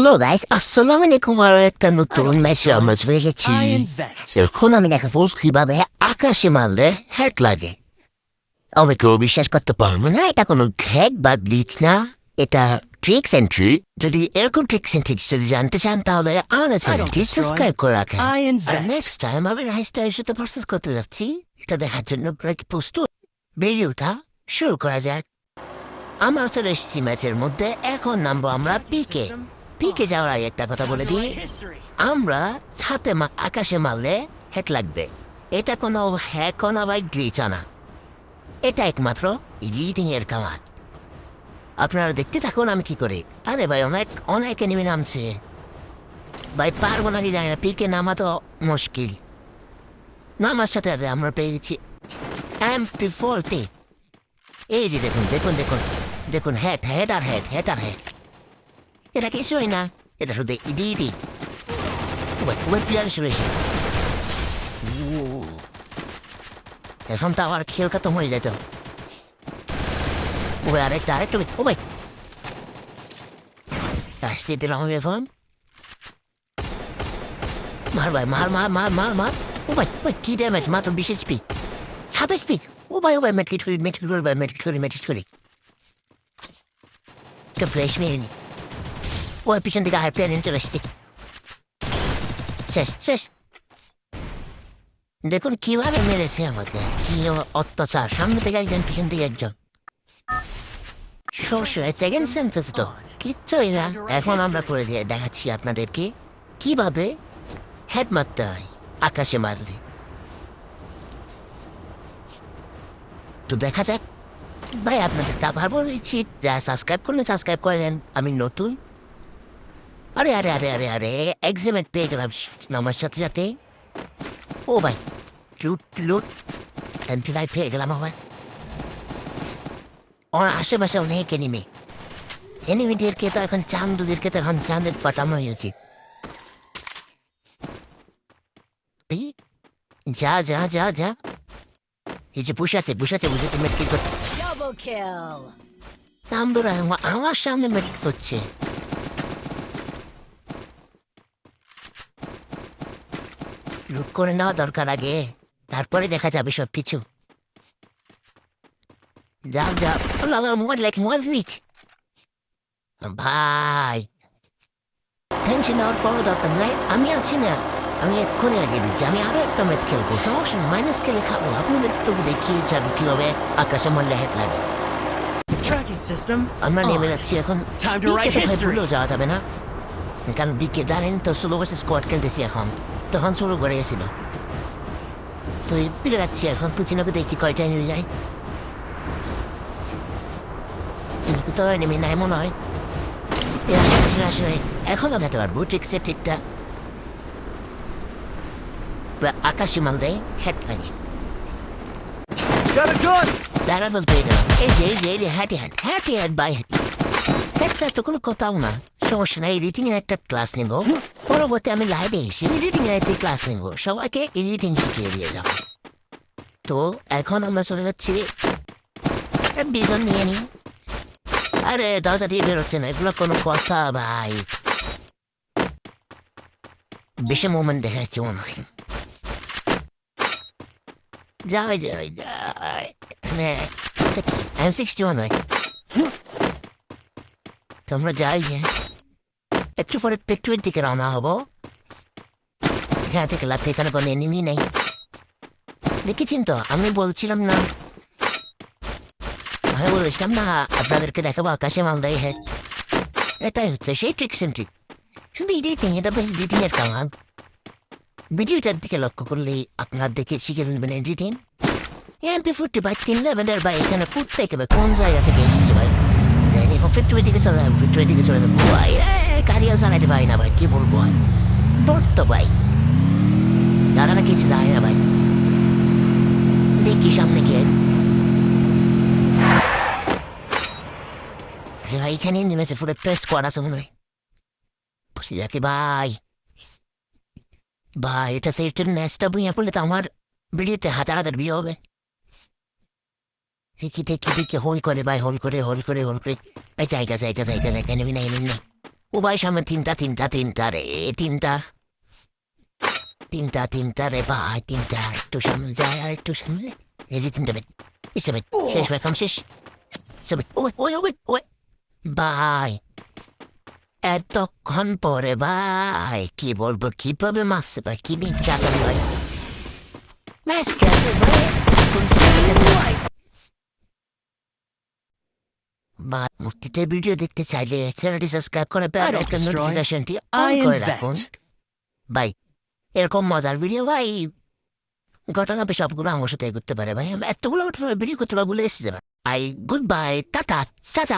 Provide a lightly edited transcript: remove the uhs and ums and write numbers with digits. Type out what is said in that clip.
Hello guys, আসসালামু আলাইকুম। আর একটা নতুন ম্যাচে আমরা চলে গেছি। এখন আমি দেখাবো কিভাবে আকাশে মারলে হ্যাক লাগে। আমি কেউ বিশ্বাস করতে পারবো না, এটা কোনো হ্যাক বা গ্লিচ না, এটা ট্রিক্স এন্ড ট্রিক। যদি এরকম ট্রিক্স এন্ড ট্রিক্স যদি জানতে চান তাহলে আমাদের চ্যানেলটি সাবস্ক্রাইব করে রাখেন। আর নেক্সট টাইম আমি রাইসটার সাথে পারচেস করতে যাচ্ছি, এটা দেখার জন্য প্রস্তুত। ভিডিওটা শুরু করা যাক। আমরা চলে এসেছি ম্যাচের মধ্যে। এখন নামবো আমরা পিকে। পিকে যাওয়ার আগে একটা কথা বলে দিই, আমরা ছাতে আকাশে মারলে হ্যাক লাগবে। এটা কোনো হ্যাক না ভাই, গ্লিচ না, এটা একমাত্র এডিটিং এর কামাল। আপনারা দেখতে থাকুন আমি কি করি। আরে ভাই অনেক অনেক এনিমি নামছে ভাই, পারবো নাকি জানি না। পিকে নামা তো মুশকিল। নামার সাথে সাথে আমরা পেয়ে গেছি MP40। এই যে দেখুন দেখুন দেখুন দেখুন, হেড হেড আর হেড হেড আর হেড, এটা কিছুই না, এটা শুধু ইডিটি। ওই প্লেয়ার এসে এখন তো আমার খেল খতম হয়ে যেত। ও ভাই আরেকটা আরেকটা, ও ভাই আসতে দিলাম আমি এখন। মার ভাই মার মার মার মার মার। ও ভাই ভাই কি ড্যামেজ, মাত্র 20 HP 27 HP। ও ভাই মেট্রিক করি মেট্রিক করি ভাই, মেট্রিক করি মেট্রিক করি। একটা ফ্রেশ মেরে নি। ওই পিছন দিকে আর প্লেয়ার চলে আসছে। শেষ শেষ। দেখুন কিভাবে মেরেছে আমাকে, কি অত্যাচার। সামনে থেকে একজন, পিছন থেকে একজন। সেকেন্ড সেন্সেস তো কিচ্ছুই না। এখন আমরা করে দিয়ে দেখাচ্ছি আপনাদেরকে কিভাবে হেড মারতে হয় আকাশে মারলে। তো দেখা যাক ভাই। আপনাদের আবার বলেছি, যা সাবস্ক্রাইব করলেন সাবস্ক্রাইব করেন, আমি নতুন। আরে আরে আরে আরে আরে এক্সামেট পেয়ে গেলাম আমার সাথে সাথে। ও ভাই লুট লুট MP5 পেয়ে গেলাম আবার। আশেপাশে অনেক এনিমি। এনিমিদেরকে তো এখন চান্দুদেরকে তো এখন চাঁদের পাঠানোই উচিত। যা যা যা যা, এই যে বসে বুঝেছে মেট্রিক করছে। চান্দুরা আমার সামনে মেট্রিক করছে। লুট করে নেওয়া দরকার আগে, তারপরে দেখা যাবে সব কিছু। যাও যাও, মোবাইল লাইক মোবাইল রিচ ভাই। টেনশন নেওয়ার কোনো দরকার নাই, আমি আছি না। আমি এক্ষুনি লাগিয়ে দিচ্ছি। আমি আরো একটা ম্যাচ খেলবো, সমস্যা মাইনাস খেলে খাবো। আপনাদের তো দেখিয়ে যাবো কিভাবে আকাশে মারলে হ্যাক লাগে। আমরা নেমে যাচ্ছি এখন। ভুলেও যাওয়া যাবে না, কারণ বিকে জানেন তো সোলো ভার্সেস স্কোয়াড খেলতেছি এখন। তখন শুরু করে গেছিল, তো ফিরে যাচ্ছি এখন। তুই চিনাকে দেখি কয়টা নেমে যায়। তো নেমে নাই মনে হয়। এখন আমি যেতে পারবো ঠিকছে ঠিকটা। আকাশি মাল দেয় হ্যাট লাগে। দাঁড়া বলতে গেলাম এই যে হ্যাটি হ্যাট বাই হ্যাট। হ্যাটটা তো কোনো কথাও না, সমস্যা নাই। এডিটিং এর একটা ক্লাস নেব পরবর্তী। আমি লাইভে এসে এডিটিং এর একটা ক্লাস নেব, সবাইকে এডিটিং শিখিয়ে দিয়ে যাবো। তো এখন আমরা চলে যাচ্ছি বিজন নিয়ে নিই। আরে দরজা দিয়ে বেরোচ্ছে না, এগুলো কোনো কথা ভাই। বেশি মোমেন্ট দেখাচ্ছে মনে হয়। যাই M61 হয়। তোমরা যাই যে একটু পরে পেট্রোলের দিকে রওনা হবো। এখান থেকে লাভ, এখানে কোনো এনিমি নেই। দেখেছেন তো, আমি বলছিলাম না আপনাদেরকে দেখাবো আকাশে মাল দেয় হ্যাঁ। এটাই হচ্ছে সেই ট্রিক্স এন্ড ট্রিক। শুধু এডিটিং, এটা এডিটিং এর কামাল। ভিডিওটার দিকে লক্ষ্য করলে আপনারা দেখে শিখে ফেলবেন এডিটিং। MP40 ভাই 3 লেভেলের ভাই। এখানে প্রত্যেকে ভাই কোন জায়গা থেকে এসেছে ভাই। ফ্যাক্টরি দিকে চলে যাবো, ফ্যাক্টরি দিকে চলে যাবো ভাই। গাড়িও চালাইতে পারি না ভাই, কি বলবো ভাই। ডর তো ভাই, জানা না কিছু জানি না ভাই। দেখি সামনে গিয়ে ভাই এখানে নেমেছে পুরো প্রেস করা আছে মনে হয়। বসে যাকে ভাই। ভাই এটা সেফটির ন্যাসটা বুঝিয়ে পড়লে তো আমার ভিডিওতে হাজার বিয়ে হবে। দেখি হোল করে ভাই, হোল করে। এই জায়গা নেবি না। উভয় সামনে তিনটা রে তিনটা রে ভাই তিনটা একটু সামনে যায় আর একটু সামনে এই যে তিনটা বেড শেষ ভাই কাম শেষ সবে ওই ভাই এতক্ষণ পরে ভাই কি বলবো কিভাবে মারছে ভাই কি নির্যাতন ভাই ম্যাচ গেছে ভাই এখন বা মূর্তিতে ভিডিও দেখতে চাইলে চ্যানেলটি সাবস্ক্রাইব করে বেল আইকন নোটিফিকেশনটি অন করে রাখুন ভাই এরকম মজার ভিডিও ভাই ঘটনা সবগুলো আমার সাথে করতে পারে ভাই আমি এতগুলো ভিডিও করতে পারবো বলে এসেছে ভাই গুড বাই টাটা টাটা